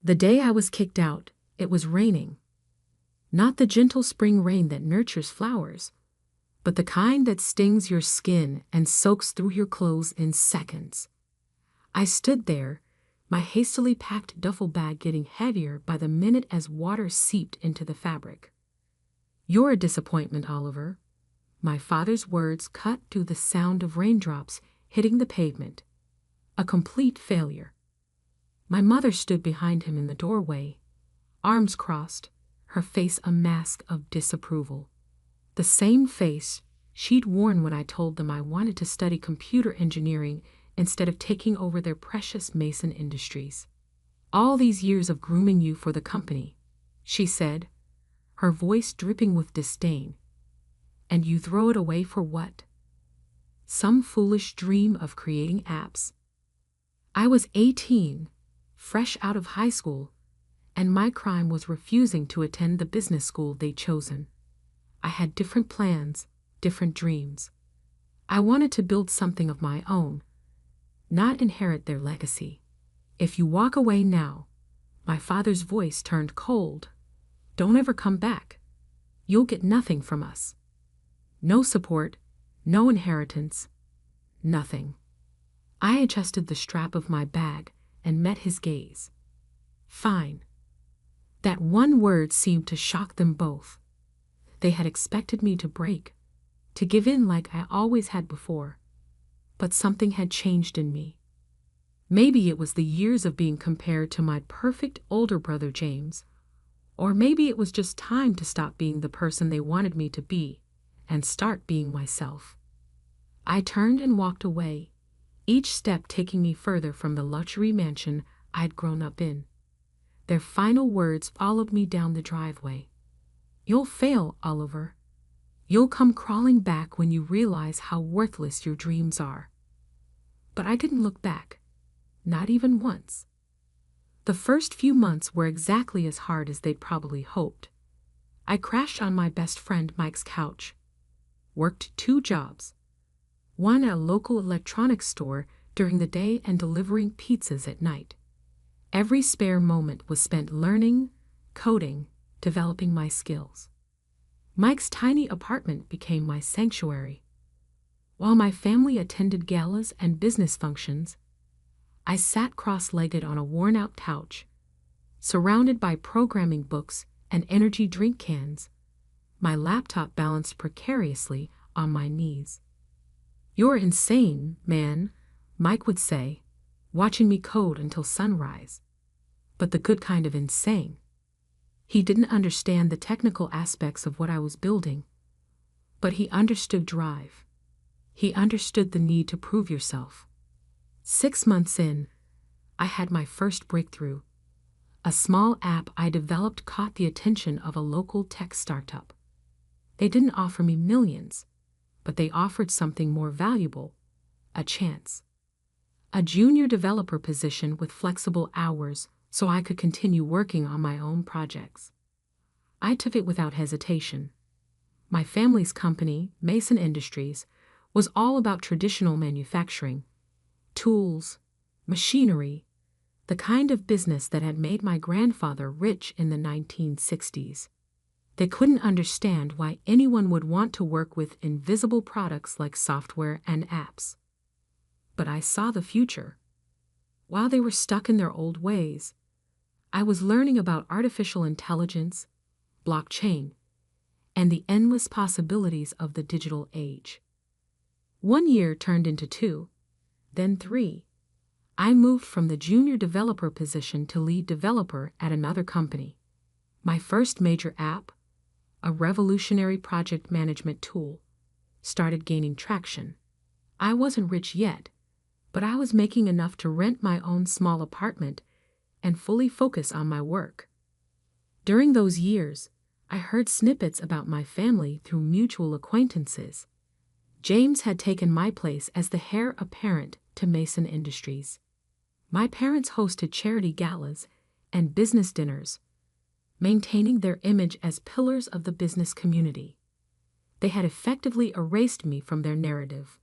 The day I was kicked out, it was raining. Not the gentle spring rain that nurtures flowers, but the kind that stings your skin and soaks through your clothes in seconds. I stood there, my hastily packed duffel bag getting heavier by the minute as water seeped into the fabric. "You're a disappointment, Oliver." My father's words cut through the sound of raindrops hitting the pavement. "A complete failure." My mother stood behind him in the doorway, arms crossed, her face a mask of disapproval. The same face she'd worn when I told them I wanted to study computer engineering instead of taking over their precious Mason Industries. "All these years of grooming you for the company," she said, her voice dripping with disdain. "And you throw it away for what? Some foolish dream of creating apps." I was 18, fresh out of high school, and my crime was refusing to attend the business school they'd chosen. I had different plans, different dreams. I wanted to build something of my own, not inherit their legacy. "If you walk away now," my father's voice turned cold, "don't ever come back. You'll get nothing from us. No support, no inheritance, nothing." I adjusted the strap of my bag and met his gaze. "Fine." That one word seemed to shock them both. They had expected me to break, to give in like I always had before. But something had changed in me. Maybe it was the years of being compared to my perfect older brother James, or maybe it was just time to stop being the person they wanted me to be and start being myself. I turned and walked away, each step taking me further from the luxury mansion I'd grown up in. Their final words followed me down the driveway. "You'll fail, Oliver. You'll come crawling back when you realize how worthless your dreams are." But I didn't look back, not even once. The first few months were exactly as hard as they'd probably hoped. I crashed on my best friend Mike's couch, worked 2 jobs, one at a local electronics store during the day and delivering pizzas at night. Every spare moment was spent learning, coding, developing my skills. Mike's tiny apartment became my sanctuary. While my family attended galas and business functions, I sat cross-legged on a worn-out couch, surrounded by programming books and energy drink cans, my laptop balanced precariously on my knees. "You're insane, man," Mike would say, watching me code until sunrise. But the good kind of insane. He didn't understand the technical aspects of what I was building, but he understood drive. He understood the need to prove yourself. 6 months in, I had my first breakthrough. A small app I developed caught the attention of a local tech startup. They didn't offer me millions, but they offered something more valuable, a chance. A junior developer position with flexible hours so I could continue working on my own projects. I took it without hesitation. My family's company, Mason Industries, was all about traditional manufacturing, tools, machinery, the kind of business that had made my grandfather rich in the 1960s. They couldn't understand why anyone would want to work with invisible products like software and apps. But I saw the future. While they were stuck in their old ways, I was learning about artificial intelligence, blockchain, and the endless possibilities of the digital age. 1 year turned into 2, then 3. I moved from the junior developer position to lead developer at another company. My first major app, a revolutionary project management tool, started gaining traction. I wasn't rich yet, but I was making enough to rent my own small apartment and fully focus on my work. During those years, I heard snippets about my family through mutual acquaintances. James had taken my place as the heir apparent to Mason Industries. My parents hosted charity galas and business dinners, maintaining their image as pillars of the business community. They had effectively erased me from their narrative.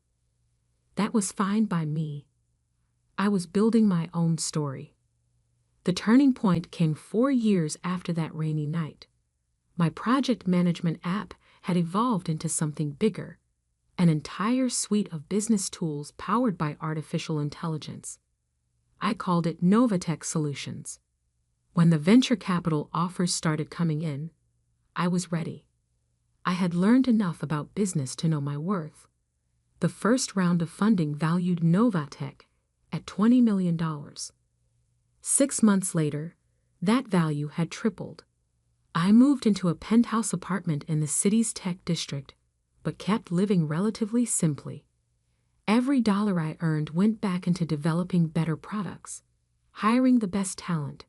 That was fine by me. I was building my own story. The turning point came 4 years after that rainy night. My project management app had evolved into something bigger, an entire suite of business tools powered by artificial intelligence. I called it Novatech Solutions. When the venture capital offers started coming in, I was ready. I had learned enough about business to know my worth. The first round of funding valued Novatech at $20 million. 6 months later, that value had tripled. I moved into a penthouse apartment in the city's tech district, but kept living relatively simply. Every dollar I earned went back into developing better products, hiring the best talent,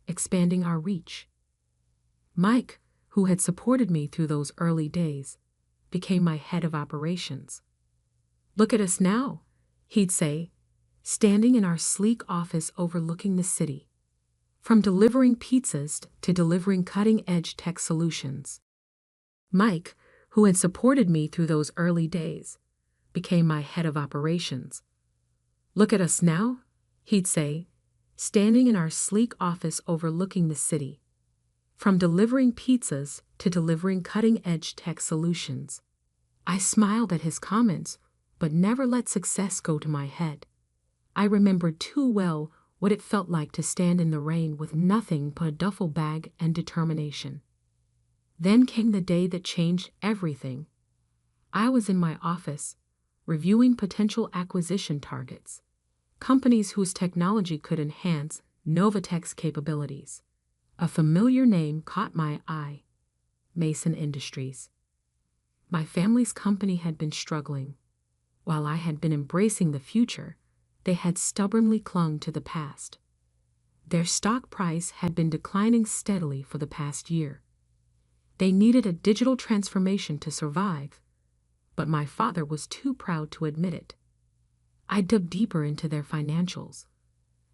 expanding our reach. Mike, who had supported me through those early days, became my head of operations. "Look at us now," he'd say, standing in our sleek office overlooking the city. From delivering pizzas to delivering cutting-edge tech solutions. Mike, who had supported me through those early days, became my head of operations. "Look at us now," he'd say, standing in our sleek office overlooking the city. From delivering pizzas to delivering cutting-edge tech solutions. I smiled at his comments, but never let success go to my head. I remembered too well what it felt like to stand in the rain with nothing but a duffel bag and determination. Then came the day that changed everything. I was in my office, reviewing potential acquisition targets, companies whose technology could enhance Novatech's capabilities. A familiar name caught my eye: Mason Industries. My family's company had been struggling. While I had been embracing the future, they had stubbornly clung to the past. Their stock price had been declining steadily for the past year. They needed a digital transformation to survive, but my father was too proud to admit it. I dug deeper into their financials.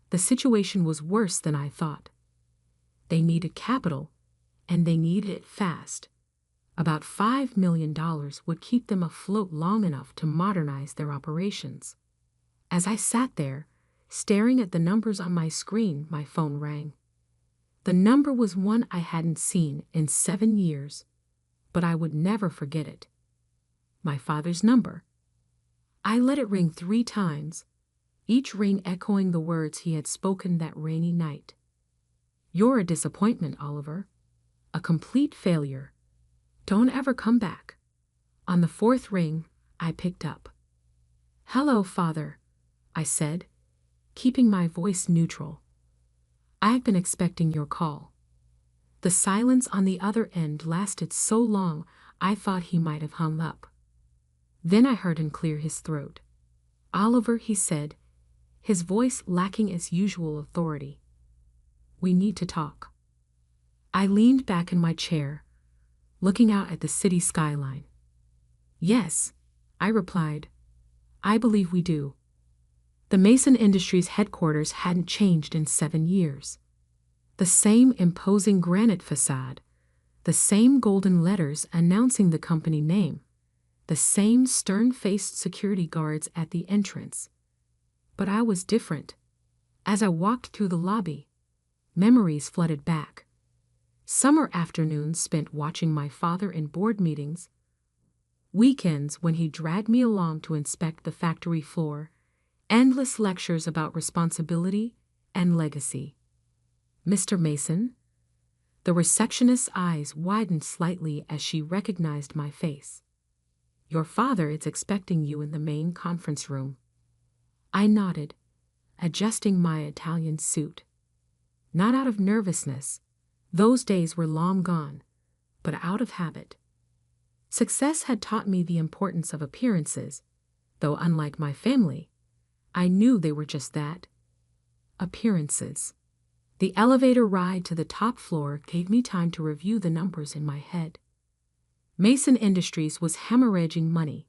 The situation was worse than I thought. They needed capital, and they needed it fast. About $5 million would keep them afloat long enough to modernize their operations. As I sat there, staring at the numbers on my screen, my phone rang. The number was one I hadn't seen in 7 years, but I would never forget it. My father's number. I let it ring 3 times, each ring echoing the words he had spoken that rainy night. "You're a disappointment, Oliver. A complete failure. Don't ever come back." On the 4th ring, I picked up. "Hello, Father," I said, keeping my voice neutral. "I've been expecting your call." The silence on the other end lasted so long I thought he might have hung up. Then I heard him clear his throat. "Oliver," he said, his voice lacking its usual authority. "We need to talk." I leaned back in my chair, looking out at the city skyline. "Yes," I replied. "I believe we do." The Mason Industries headquarters hadn't changed in 7 years. The same imposing granite facade, the same golden letters announcing the company name, the same stern-faced security guards at the entrance. But I was different. As I walked through the lobby, memories flooded back. Summer afternoons spent watching my father in board meetings, weekends when he dragged me along to inspect the factory floor, endless lectures about responsibility and legacy. "Mr. Mason?" The receptionist's eyes widened slightly as she recognized my face. "Your father is expecting you in the main conference room." I nodded, adjusting my Italian suit. Not out of nervousness, those days were long gone, but out of habit. Success had taught me the importance of appearances, though unlike my family, I knew they were just that, appearances. The elevator ride to the top floor gave me time to review the numbers in my head. Mason Industries was hemorrhaging money.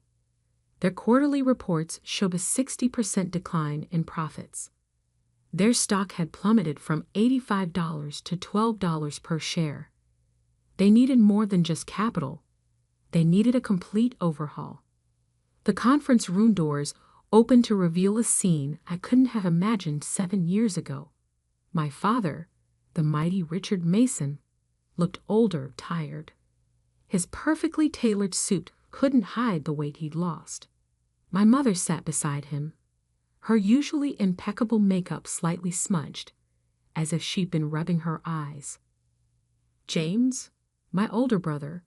Their quarterly reports showed a 60% decline in profits. Their stock had plummeted from $85 to $12 per share. They needed more than just capital. They needed a complete overhaul. The conference room doors opened to reveal a scene I couldn't have imagined 7 years ago. My father, the mighty Richard Mason, looked older, tired. His perfectly tailored suit couldn't hide the weight he'd lost. My mother sat beside him, her usually impeccable makeup slightly smudged, as if she'd been rubbing her eyes. James, my older brother,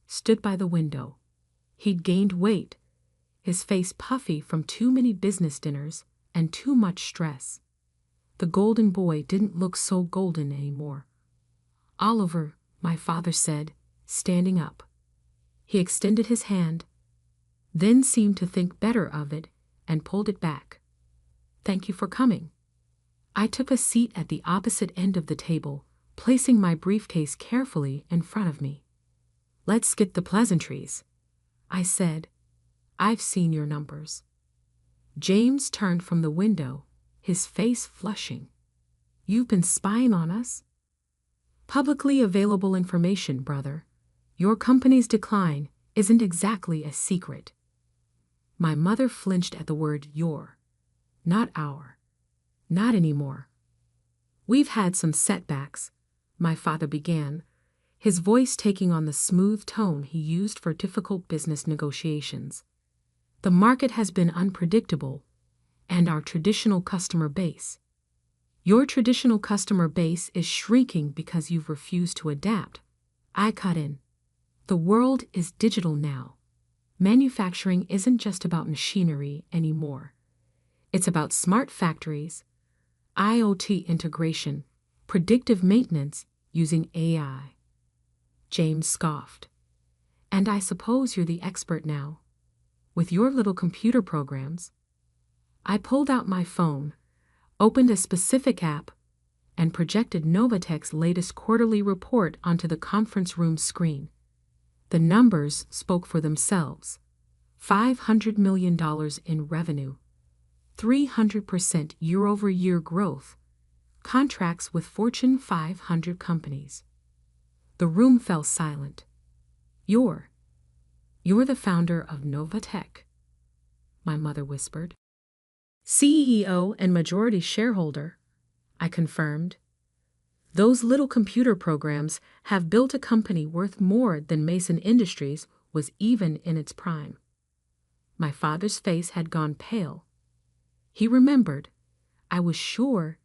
stood by the window. He'd gained weight, his face puffy from too many business dinners and too much stress. The golden boy didn't look so golden anymore. "Oliver," my father said, standing up. He extended his hand, then seemed to think better of it and pulled it back. "Thank you for coming." I took a seat at the opposite end of the table, placing my briefcase carefully in front of me. "Let's skip the pleasantries," I said. "I've seen your numbers." James turned from the window, his face flushing. "You've been spying on us?" "Publicly available information, brother. Your company's decline isn't exactly a secret." My mother flinched at the word your. Not our. Not anymore. "We've had some setbacks," my father began, his voice taking on the smooth tone he used for difficult business negotiations. "The market has been unpredictable, and our traditional customer base. Your traditional customer base is shrinking because you've refused to adapt." I cut in. "The world is digital now. Manufacturing isn't just about machinery anymore. It's about smart factories, IoT integration, predictive maintenance using AI." James scoffed. "And I suppose you're the expert now, with your little computer programs." I pulled out my phone, opened a specific app, and projected Novatech's latest quarterly report onto the conference room screen. The numbers spoke for themselves. $500 million in revenue, 300% year-over-year growth, contracts with Fortune 500 companies. The room fell silent. You're the founder of Novatech," my mother whispered. "CEO and majority shareholder," I confirmed. "Those little computer programs have built a company worth more than Mason Industries was even in its prime." My father's face had gone pale. He remembered, I was sure,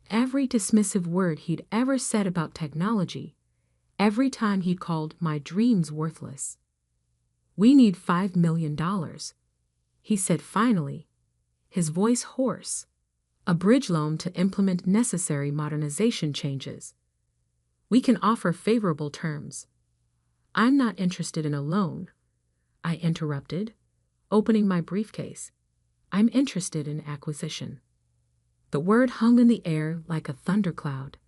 every dismissive word he'd ever said about technology, every time he called my dreams worthless. "We need $5 million, he said finally, his voice hoarse. "A bridge loan to implement necessary modernization changes. We can offer favorable terms." "I'm not interested in a loan," I interrupted, opening my briefcase. "I'm interested in acquisition." The word hung in the air like a thundercloud.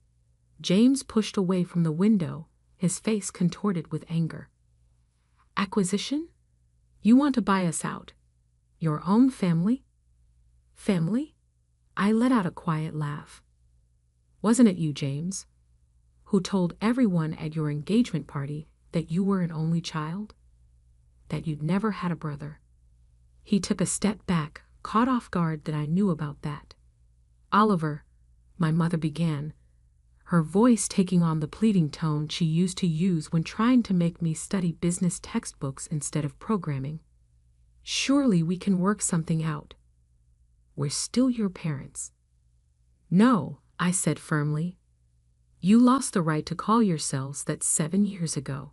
James pushed away from the window, his face contorted with anger. "Acquisition? You want to buy us out? Your own family?" "Family?" I let out a quiet laugh. "Wasn't it you, James, who told everyone at your engagement party that you were an only child? That you'd never had a brother?" He took a step back, caught off guard that I knew about that. "Oliver," my mother began, her voice taking on the pleading tone she used to use when trying to make me study business textbooks instead of programming. "Surely we can work something out. We're still your parents." "No," I said firmly. "You lost the right to call yourselves that 7 years ago.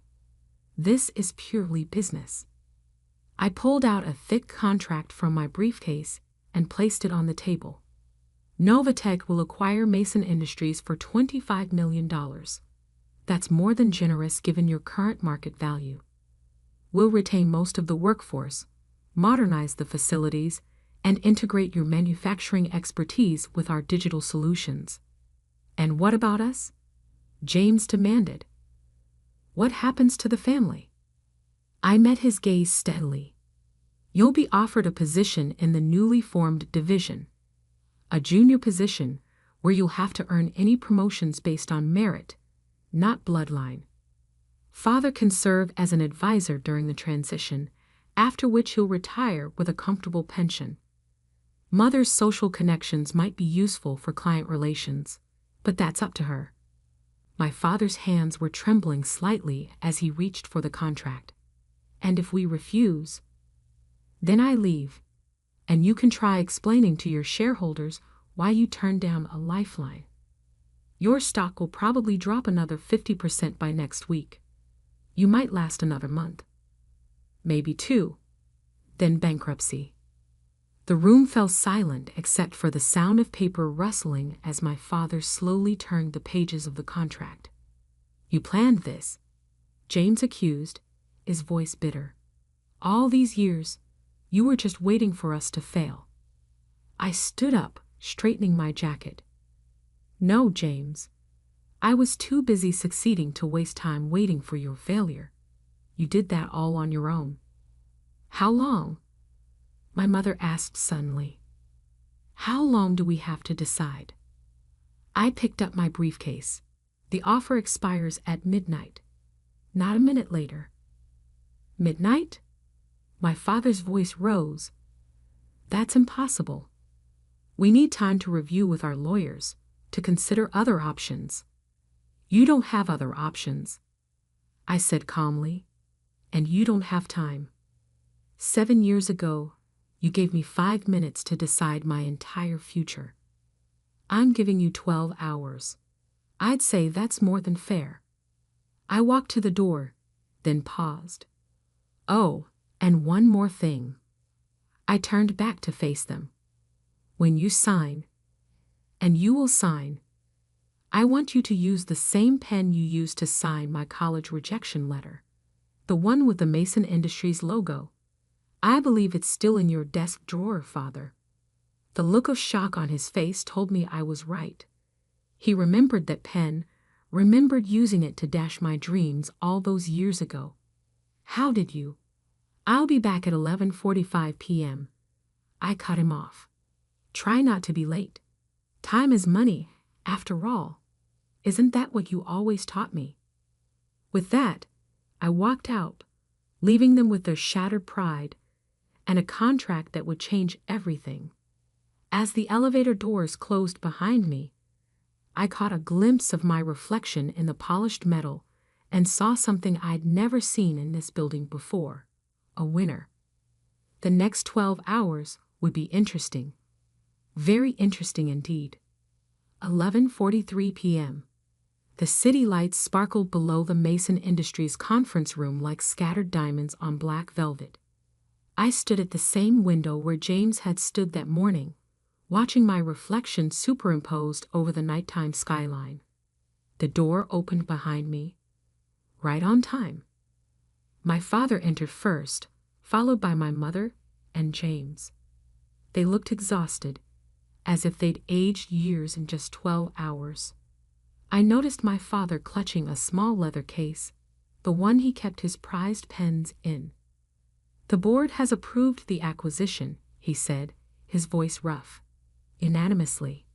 This is purely business." I pulled out a thick contract from my briefcase and placed it on the table. "Novatech will acquire Mason Industries for $25 million. That's more than generous given your current market value. We'll retain most of the workforce, modernize the facilities, and integrate your manufacturing expertise with our digital solutions." "And what about us?" James demanded. "What happens to the family?" I met his gaze steadily. "You'll be offered a position in the newly formed division, a junior position where you'll have to earn any promotions based on merit, not bloodline. Father can serve as an advisor during the transition, after which he'll retire with a comfortable pension. Mother's social connections might be useful for client relations, But that's up to her. My father's hands were trembling slightly as he reached for the contract. And if we refuse, then I leave, and you can try explaining to your shareholders why you turned down a lifeline. Your stock will probably drop another 50% by next week. You might last another month. Maybe 2. Then bankruptcy. The room fell silent except for the sound of paper rustling as my father slowly turned the pages of the contract. You planned this, James accused, his voice bitter. All these years, you were just waiting for us to fail. I stood up, straightening my jacket. No, James. I was too busy succeeding to waste time waiting for your failure. You did that all on your own. How long? My mother asked suddenly. How long do we have to decide? I picked up my briefcase. The offer expires at midnight. Not a minute later. Midnight? My father's voice rose. That's impossible. We need time to review with our lawyers, to consider other options. You don't have other options, I said calmly, and you don't have time. 7 years ago, you gave me 5 minutes to decide my entire future. I'm giving you 12 hours. I'd say that's more than fair. I walked to the door, then paused. Oh, and one more thing. I turned back to face them. When you sign, and you will sign, I want you to use the same pen you used to sign my college rejection letter, the one with the Mason Industries logo. I believe it's still in your desk drawer, Father. The look of shock on his face told me I was right. He remembered that pen, remembered using it to dash my dreams all those years ago. How did you? I'll be back at 11:45 p.m. I cut him off. Try not to be late. Time is money, after all. Isn't that what you always taught me? With that, I walked out, leaving them with their shattered pride and a contract that would change everything. As the elevator doors closed behind me, I caught a glimpse of my reflection in the polished metal and saw something I'd never seen in this building before: a winner. The next 12 hours would be interesting. Very interesting indeed. 11:43 p.m. The city lights sparkled below the Mason Industries conference room like scattered diamonds on black velvet. I stood at the same window where James had stood that morning, watching my reflection superimposed over the nighttime skyline. The door opened behind me, right on time. My father entered first, followed by my mother and James. They looked exhausted, as if they'd aged years in just 12 hours. I noticed my father clutching a small leather case, the one he kept his prized pens in. The board has approved the acquisition, he said, his voice rough, unanimously.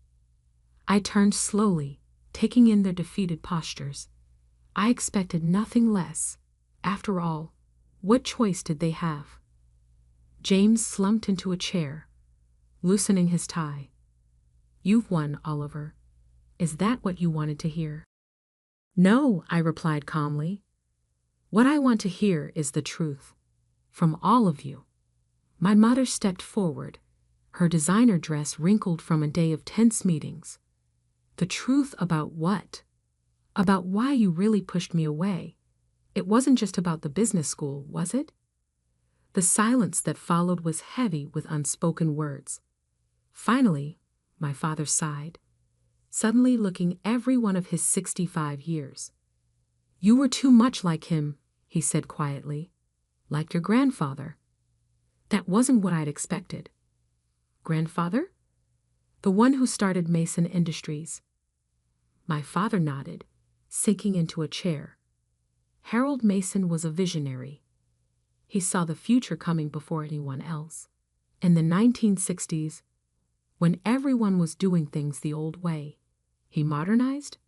I turned slowly, taking in their defeated postures. I expected nothing less. After all, what choice did they have? James slumped into a chair, loosening his tie. You've won, Oliver. Is that what you wanted to hear? No, I replied calmly. What I want to hear is the truth. From all of you. My mother stepped forward, her designer dress wrinkled from a day of tense meetings. The truth about what? About why you really pushed me away. It wasn't just about the business school, was it? The silence that followed was heavy with unspoken words. Finally, my father sighed, suddenly looking every one of his 65 years. You were too much like him, he said quietly. Like your grandfather. That wasn't what I'd expected. Grandfather? The one who started Mason Industries. My father nodded, sinking into a chair. Harold Mason was a visionary. He saw the future coming before anyone else. In the 1960s, when everyone was doing things the old way, he modernized,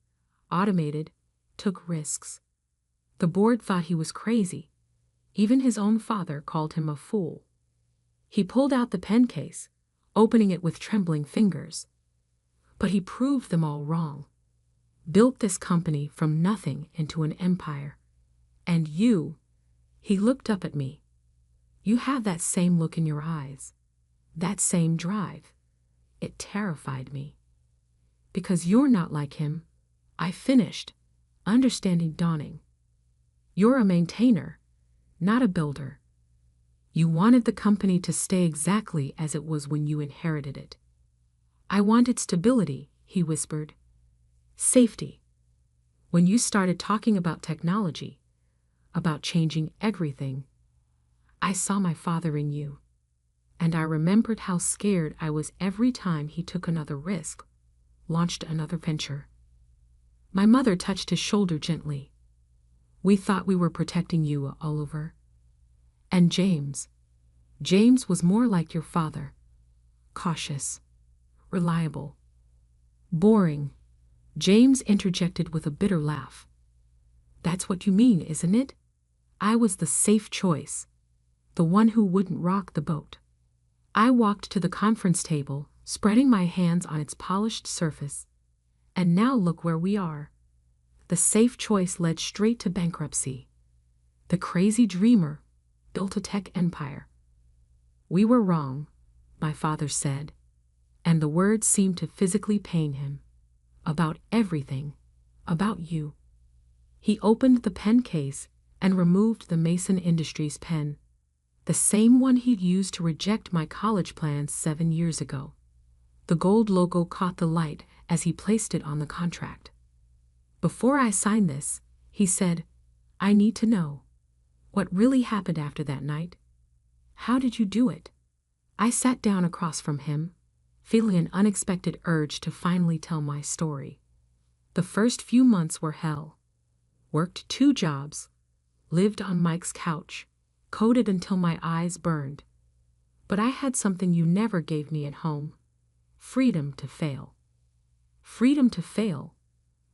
automated, took risks. The board thought he was crazy. Even his own father called him a fool. He pulled out the pen case, opening it with trembling fingers. But he proved them all wrong. built this company from nothing into an empire. And you, he looked up at me. You have that same look in your eyes, that same drive. It terrified me. Because you're not like him, I finished, understanding dawning. You're a maintainer, not a builder. You wanted the company to stay exactly as it was when you inherited it. I wanted stability, he whispered. Safety. When you started talking about technology, about changing everything, I saw my father in you. And I remembered how scared I was every time he took another risk, launched another venture. My mother touched his shoulder gently. We thought we were protecting you, Oliver. And James was more like your father. Cautious, reliable, boring. James interjected with a bitter laugh. That's what you mean, isn't it? I was the safe choice, the one who wouldn't rock the boat. I walked to the conference table, spreading my hands on its polished surface. And now look where we are. The safe choice led straight to bankruptcy. The crazy dreamer built a tech empire. We were wrong, my father said, and the words seemed to physically pain him. About everything, about you. He opened the pen case and removed the Mason Industries pen, the same one he'd used to reject my college plans 7 years ago. The gold logo caught the light as he placed it on the contract. Before I sign this, he said, I need to know what really happened after that night. How did you do it? I sat down across from him, feeling an unexpected urge to finally tell my story. The first few months were hell. Worked 2 jobs, lived on Mike's couch, coded until my eyes burned. But I had something you never gave me at home. Freedom to fail. Freedom to fail,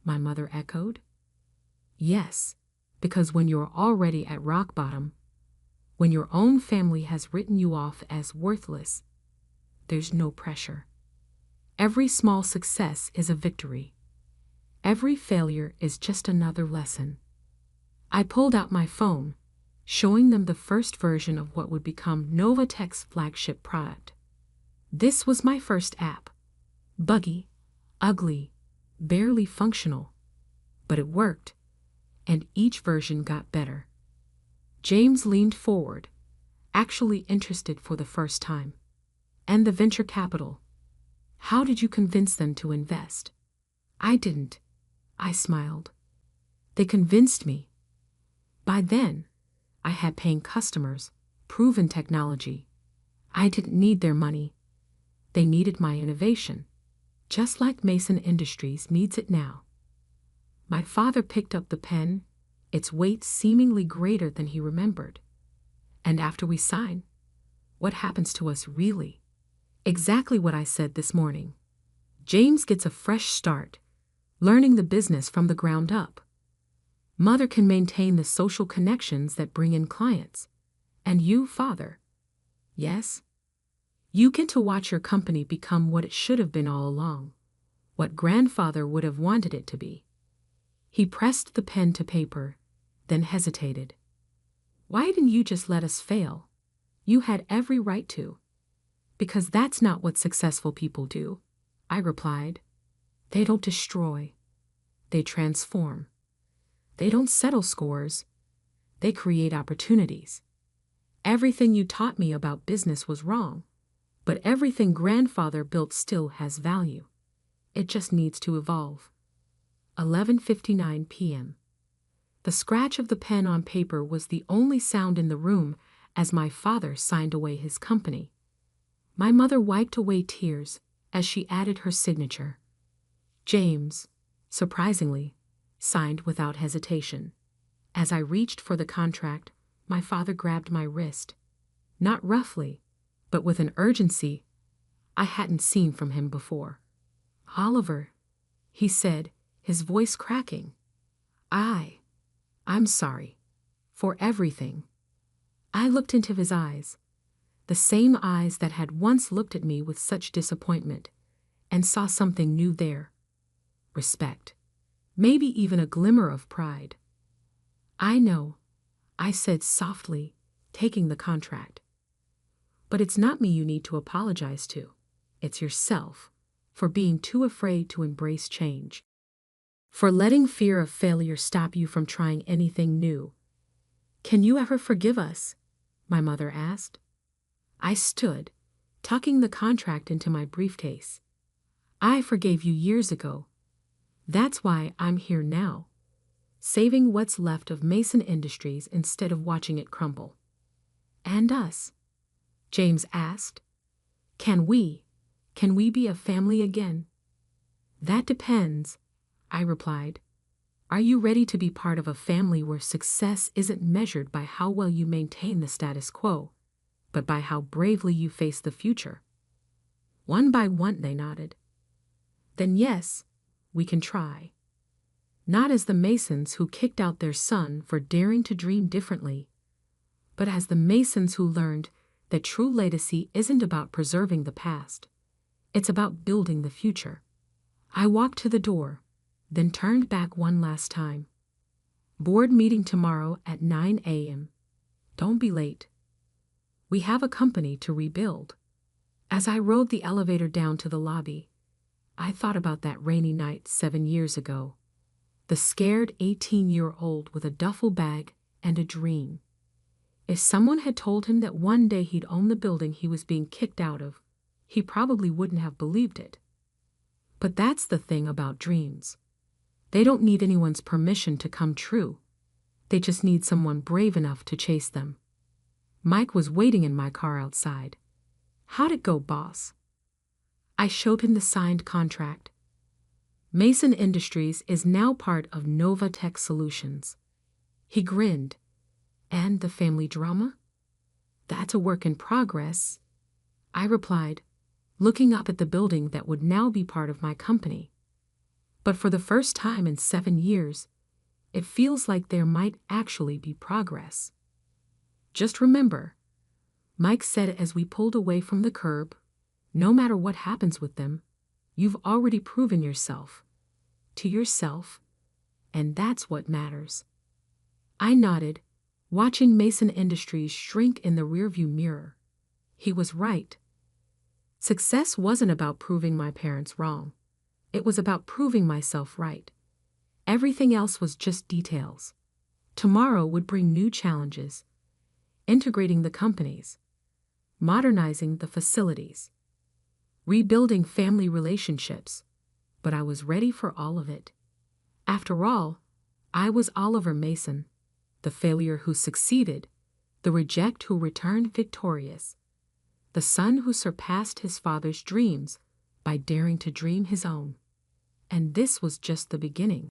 my mother echoed. Yes, because when you're already at rock bottom, when your own family has written you off as worthless, there's no pressure. Every small success is a victory. Every failure is just another lesson. I pulled out my phone, showing them the first version of what would become Novatech's flagship product. This was my first app. Buggy, ugly, barely functional. But it worked, and each version got better. James leaned forward, actually interested for the first time. And the venture capital. How did you convince them to invest? I didn't. I smiled. They convinced me. By then, I had paying customers, proven technology. I didn't need their money. They needed my innovation, just like Mason Industries needs it now. My father picked up the pen, its weight seemingly greater than he remembered. And after we sign, what happens to us really? Exactly what I said this morning. James gets a fresh start, learning the business from the ground up. Mother can maintain the social connections that bring in clients. And you, father, yes, you get to watch your company become what it should have been all along, what grandfather would have wanted it to be. He pressed the pen to paper, then hesitated. Why didn't you just let us fail? You had every right to. Because that's not what successful people do, I replied. They don't destroy. They transform. They don't settle scores. They create opportunities. Everything you taught me about business was wrong, but everything grandfather built still has value. It just needs to evolve. 11:59 p.m. The scratch of the pen on paper was the only sound in the room as my father signed away his company. My mother wiped away tears as she added her signature. James, surprisingly, signed without hesitation. As I reached for the contract, my father grabbed my wrist. Not roughly, but with an urgency I hadn't seen from him before. Oliver, he said, his voice cracking. I'm sorry. For everything. I looked into his eyes, the same eyes that had once looked at me with such disappointment, and saw something new there. Respect. maybe even a glimmer of pride. "I know," I said softly, taking the contract. "But it's not me you need to apologize to. It's yourself, for being too afraid to embrace change. For letting fear of failure stop you from trying anything new. Can you ever forgive us?" my mother asked. I stood, tucking the contract into my briefcase. "I forgave you years ago. That's why I'm here now, saving what's left of Mason Industries instead of watching it crumble." "And us?" James asked. Can we be a family again?" "That depends," I replied. "Are you ready to be part of a family where success isn't measured by how well you maintain the status quo, but by how bravely you face the future?" One by one they nodded. "Then yes, we can try. Not as the Masons who kicked out their son for daring to dream differently, but as the Masons who learned that true legacy isn't about preserving the past. It's about building the future." I walked to the door, then turned back one last time. "Board meeting tomorrow at 9 a.m. Don't be late. We have a company to rebuild." As I rode the elevator down to the lobby, I thought about that rainy night 7 years ago. The scared 18-year-old with a duffel bag and a dream. If someone had told him that one day he'd own the building he was being kicked out of, he probably wouldn't have believed it. But that's the thing about dreams. They don't need anyone's permission to come true. They just need someone brave enough to chase them. Mike was waiting in my car outside. "How'd it go, boss?" I showed him the signed contract. Mason Industries is now part of Nova Tech Solutions. He grinned. "And the family drama?" "That's a work in progress," I replied, looking up at the building that would now be part of my company. But for the first time in 7 years, it feels like there might actually be progress. "Just remember," Mike said as we pulled away from the curb, "no matter what happens with them, you've already proven yourself. To yourself, and that's what matters." I nodded, watching Mason Industries shrink in the rearview mirror. He was right. Success wasn't about proving my parents wrong. It was about proving myself right. Everything else was just details. Tomorrow would bring new challenges. Integrating the companies, modernizing the facilities, rebuilding family relationships. But I was ready for all of it. After all, I was Oliver Mason, the failure who succeeded, the reject who returned victorious, the son who surpassed his father's dreams by daring to dream his own. And this was just the beginning.